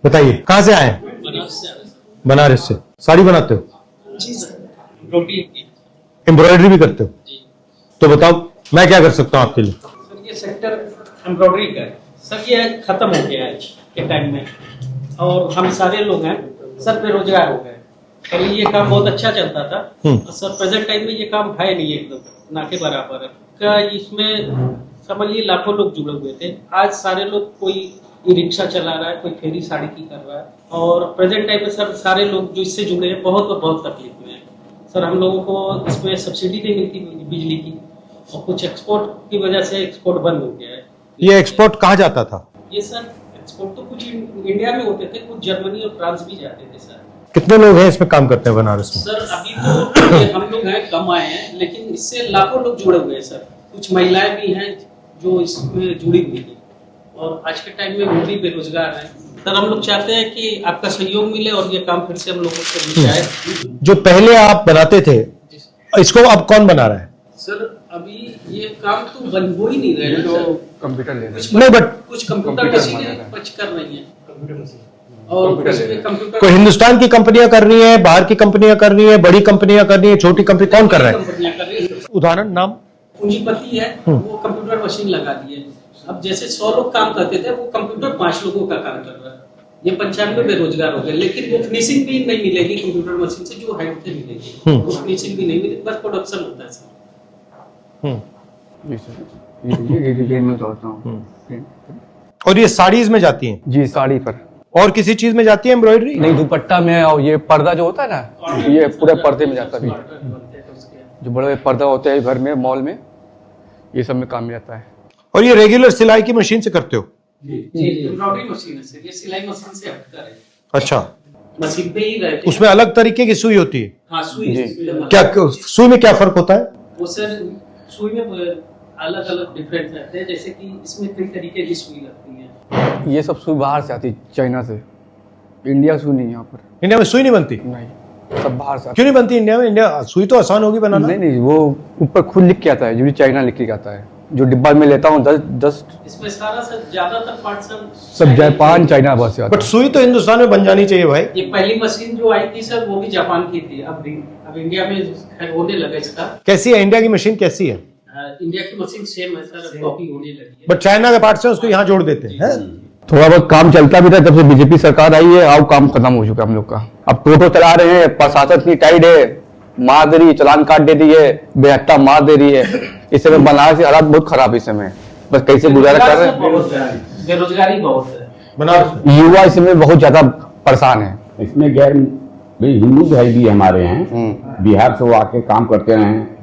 बताइए कहाँ से आए? बनारस से। साड़ी बनाते हो? जी सर। एम्ब्रॉयडरी भी करते हो? तो बताओ मैं क्या कर सकता हूँ आपके लिए? सर ये सेक्टर एम्ब्रॉयडरी का है सर, ये खत्म हो गया है के टाइम में, और हम सारे लोग हैं सर बेरोजगार हो गए। पहले ये काम बहुत अच्छा चलता था सर, प्रेजेंट टाइम में ये काम है नहीं, एकदम ना के बराबर है का। इसमें समझिए लाखों लोग जुड़े हुए थे, आज सारे लोग कोई ई रिक्शा चला रहा है, कोई फेरी साड़ी की कर रहा है, और प्रेजेंट टाइम में सर सारे लोग जो इससे जुड़े हैं बहुत तकलीफ में है सर। हम लोगों को इसमें सब्सिडी नहीं मिलती बिजली की, और कुछ एक्सपोर्ट की वजह से एक्सपोर्ट बंद हो गया है। ये एक्सपोर्ट कहाँ जाता था? ये सर एक्सपोर्ट तो कुछ इंडिया में होते थे, कुछ जर्मनी और फ्रांस भी जाते थे सर। कितने लोग हैं इसमें काम करते हैं बनारस में? सर अभी तो ये हम लोग हैं, कम आए हैं, लेकिन इससे लाखों लोग जुड़े हुए हैं सर। कुछ महिलाएं भी हैं जो इसमें जुड़ी हुई है, और आज के टाइम में वो भी बेरोजगार हैं सर। हम लोग चाहते हैं कि आपका सहयोग मिले और ये काम फिर से हम लोगों को मिल जाए। जो पहले आप बनाते थे इसको अब कौन बना रहा है? सर अभी ये काम तो बन हो ही नहीं रहा है सर। कंप्यूटर ले रहे नहीं, बट कुछ कंप्यूटर मशीनें कुछ कर रही हैं, और कंप्यूटर कोई हिंदुस्तान की कंपनियां कर रही हैं, बाहर की कंपनियां कर रही हैं, बड़ी कंपनियां कर रही हैं, छोटी कंपनी कौन कर रहा है? कंपनियां कर रही हैं। उदाहरण नाम? पूंजीपति है वो कंप्यूटर मशीन लगा दिए। अब जैसे 100 लोग काम करते थे, वो कंप्यूटर 5 लोगों का काम कर रहा है। ये 95 बेरोजगार हो गए, लेकिन वो फिनिशिंग भी नहीं मिलेगी कंप्यूटर मशीन से जो हाइट से मिलेगी, वो फिनिशिंग भी नहीं मिलेगी, बस प्रोडक्शन होता है सर। जी सर, ये डिजाइन में उतारता हूँ। और ये साड़ीज में जाती हैं? जी साड़ी पर। और किसी चीज में जाती है एम्ब्रॉयडरी? नहीं, दुपट्टा में, और ये पर्दा जो होता है ना, ये पूरे पर्दे में जाता है। जो बड़े पर्दा होते हैं घर में, मॉल में, ये सब में काम में जाता है। और ये रेगुलर सिलाई की मशीन से करते हो? जी एम्ब्रॉयडरी मशीन है सर, ये सिलाई मशीन से हटकर है। अच्छा, मशीन पे ही रहते उसमें अलग तरीके की सुई होती है? हाँ सुई। क्या सुई में क्या फर्क होता है? वो सर सुई में अलग अलग डिफरेंट रहते हैं, जैसे कि इसमें कई तरीके की सुई लगती है। ये सब सुई बाहर से आती है, चाइना से। इंडिया सुई नहीं यहाँ पर। इंडिया में सुई नहीं बनती? नहीं, सब बाहर से। क्यों नहीं बनती इंडिया में? इंडिया सुई तो आसान होगी बनाना। नहीं, वो ऊपर खुद लिख के आता है, जो चाइना लिख के आता है। जो डिब्बा में लेता हूँ 10 इसमें सारा सर ज्यादातर पार्ट सब जापान चाइना बस से आता बट सुई तो हिंदुस्तान में बन जानी चाहिए भाई। ये पहली मशीन जो आई थी सर, वो भी जापान की थी। अब इंडिया में खैर होने लगा इसका। कैसी है इंडिया की मशीन? कैसी है? इंडिया की मशीन सेम है सर, कॉपी होने लगी है। बट चाइना के पार्ट से उसको यहाँ जोड़ देते हैं। थोड़ा बहुत काम चलता भी था, जब से बीजेपी सरकार आई है, अब काम खत्म हो चुका है हम लोग का। अब टोटो चला रहे हैं, प्रशासन इतनी टाइट है, मार दे रही है, चालान काट दे रही है, बेहत्ता मार दे रही है। इस समय बनारस की हालात बहुत खराब है इस समय। बस कैसे गुजारा कर रहे हैं। बेरोजगारी बहुत है बनारस। युवा इस समय बहुत ज्यादा परेशान है। इसमें गैर हिंदू भाई भी हमारे हैं, बिहार से वो आके काम करते रहे हैं,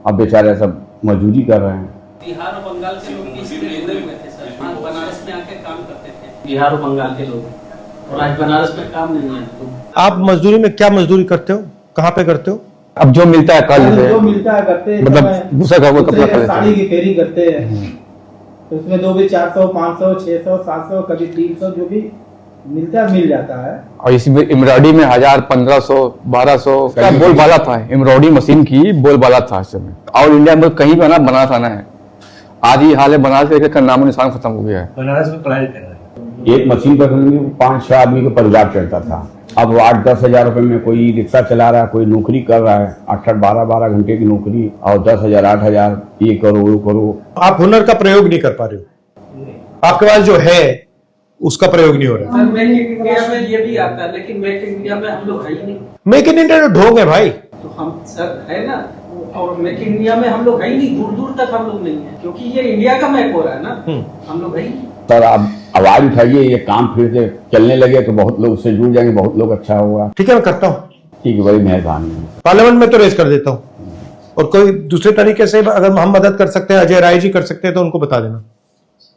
अब बेचारे सब मजदूरी कर रहे हैं। बिहार और बंगाल के लोग भी इसमें जुड़े हुए थे सर, बनारस में आके काम करते थे बिहार और बंगाल के लोग, और आज बनारस में काम नहीं है। तो आप मजदूरी में क्या मजदूरी करते हो? कहाँ पे करते हो? अब जो मिलता है कर लेते जो हैं, मिलता है करते हैं। मतलब दूसरा का वो कपड़ा कर लेते साड़ी हैं। की फेरी करते हैं, तो उसमें जो भी 400, 500, 600, 700, कभी 300 जो भी मिलता है मिल जाता है। और इसमें एम्ब्रॉयडरी में 1000, 1500, 1200 का बोलबाला था। एम्ब्रॉयडरी मशीन की बोलबाला था इस समय। और इंडिया में कहीं भी ना बनारस आना है, आज ही हाल है, बनारस का नामो निशान खत्म हो गया है। बनारस में पढ़ाई कर रहे हैं। एक मशीन पर 5-6 आदमी का परिवार चलता था, अब 8-10 हजार रुपए में कोई रिक्शा चला रहा है, कोई नौकरी कर रहा है, 8-8, 12-12 घंटे की नौकरी, और 10,000, 8,000, ये करो वो करो। आप हुनर का प्रयोग नहीं कर पा रहे हो, आपके पास जो है उसका प्रयोग नहीं हो रहा। सर मेक इन इंडिया में ये भी आता है, लेकिन मेक इन इंडिया में हम लोग है ही नहीं। मेक इन इंडिया ढोंग है भाई। तो हम सर है ना, और मेक इन इंडिया में हम लोग है ही नहीं, दूर दूर तक हम लोग नहीं है, क्योंकि ये इंडिया का मैक हो रहा है ना, हम लोग है ही नहीं। सर आप आवाज उठाइए, ये काम फिर से चलने लगे तो बहुत लोग उससे जुड़ जाएंगे, बहुत लोग अच्छा होगा। ठीक है, मैं करता हूँ। ठीक है, बड़ी मेहरबानी है। पार्लियामेंट में तो रेज कर देता हूँ, और कोई दूसरे तरीके से अगर हम मदद कर सकते हैं, अजय राय जी कर सकते हैं, तो उनको बता देना।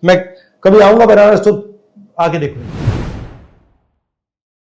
मैं कभी आऊंगा बनारस तो आके देखूंगा।